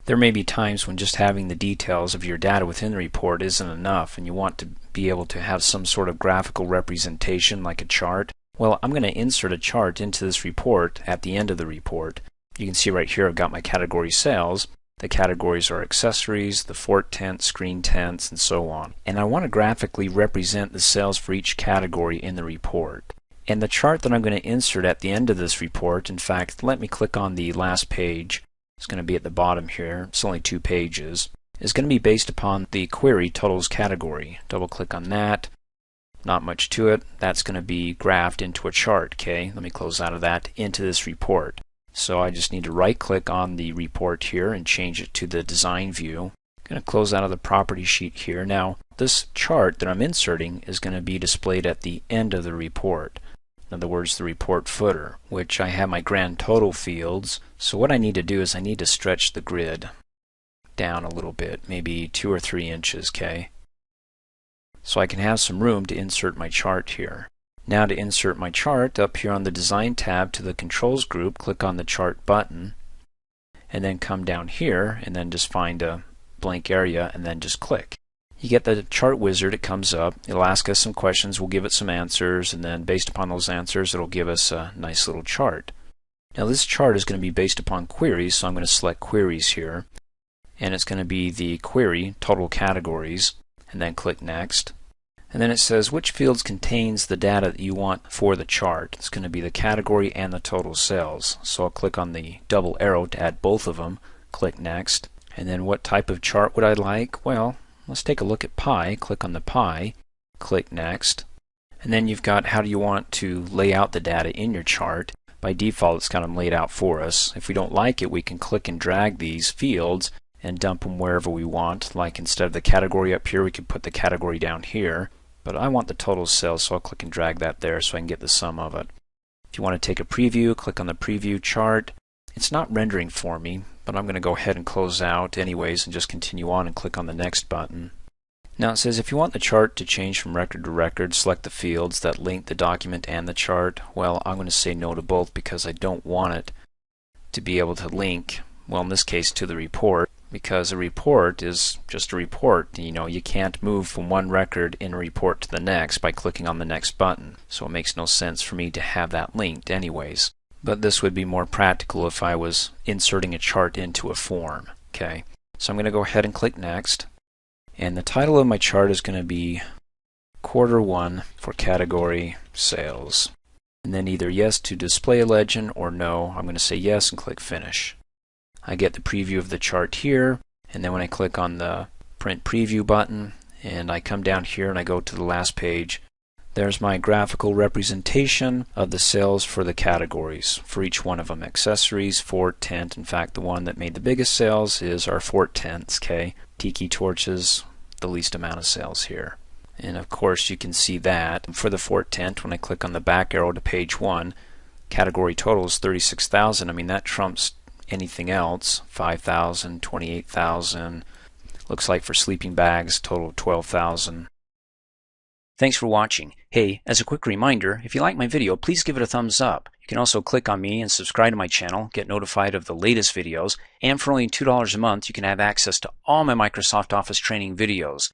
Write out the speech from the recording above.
There may be times when just having the details of your data within the report isn't enough and you want to be able to have some sort of graphical representation like a chart. Well, I'm going to insert a chart into this report at the end of the report. You can see right here I've got my category sales. The categories are accessories, the fort tent, screen tents, and so on. And I want to graphically represent the sales for each category in the report. And the chart that I'm going to insert at the end of this report, in fact, let me click on the last page. It's going to be at the bottom here. It's only 2 pages. It's going to be based upon the query totals category. Double click on that. Not much to it. That's going to be graphed into a chart. Okay, let me close out of that into this report. So I just need to right click on the report here and change it to the design view. I'm going to close out of the property sheet here. Now this chart that I'm inserting is going to be displayed at the end of the report. In other words, the report footer, which I have my grand total fields. So what I need to do is I need to stretch the grid down a little bit, maybe 2 or 3 inches, okay? So I can have some room to insert my chart here. Now to insert my chart, up here on the Design tab to the Controls group, click on the Chart button, and then come down here and then just find a blank area and then just click. You get the chart wizard, it comes up, it'll ask us some questions, we'll give it some answers, and then based upon those answers it'll give us a nice little chart. Now this chart is going to be based upon queries, so I'm going to select queries here, and it's going to be the query total categories, and then click next. And then it says which fields contains the data that you want for the chart. It's going to be the category and the total sales. So I'll click on the double arrow to add both of them, click next. And then what type of chart would I like? Well, let's take a look at pie. Click on the pie, click next. And then you've got how do you want to lay out the data in your chart. By default it's got them laid out for us. If we don't like it, we can click and drag these fields and dump them wherever we want. Like instead of the category up here, we could put the category down here. But I want the total sales, so I'll click and drag that there so I can get the sum of it. If you want to take a preview, click on the preview chart. It's not rendering for me, but I'm going to go ahead and close out anyways and just continue on and click on the next button. Now it says if you want the chart to change from record to record, select the fields that link the document and the chart. Well, I'm going to say no to both because I don't want it to be able to link, well in this case to the report, because a report is just a report. You know, you can't move from one record in a report to the next by clicking on the next button. So it makes no sense for me to have that linked anyways. But this would be more practical if I was inserting a chart into a form. Okay, so I'm going to go ahead and click next. And the title of my chart is going to be Quarter 1 for category sales. And then either yes to display a legend or no. I'm going to say yes and click finish. I get the preview of the chart here, and then when I click on the print preview button and I come down here and I go to the last page, there's my graphical representation of the sales for the categories for each one of them. Accessories, fort tent. In fact, the one that made the biggest sales is our fort tents. Okay, tiki torches, the least amount of sales here. And of course you can see that for the fort tent, when I click on the back arrow to page 1, category total is 36,000. I mean, that trumps anything else. 5,000, 28,000. Looks like for sleeping bags, total 12,000. Thanks for watching. Hey, as a quick reminder, if you like my video, please give it a thumbs up. You can also click on me and subscribe to my channel, get notified of the latest videos, and for only $2 a month, you can have access to all my Microsoft Office training videos.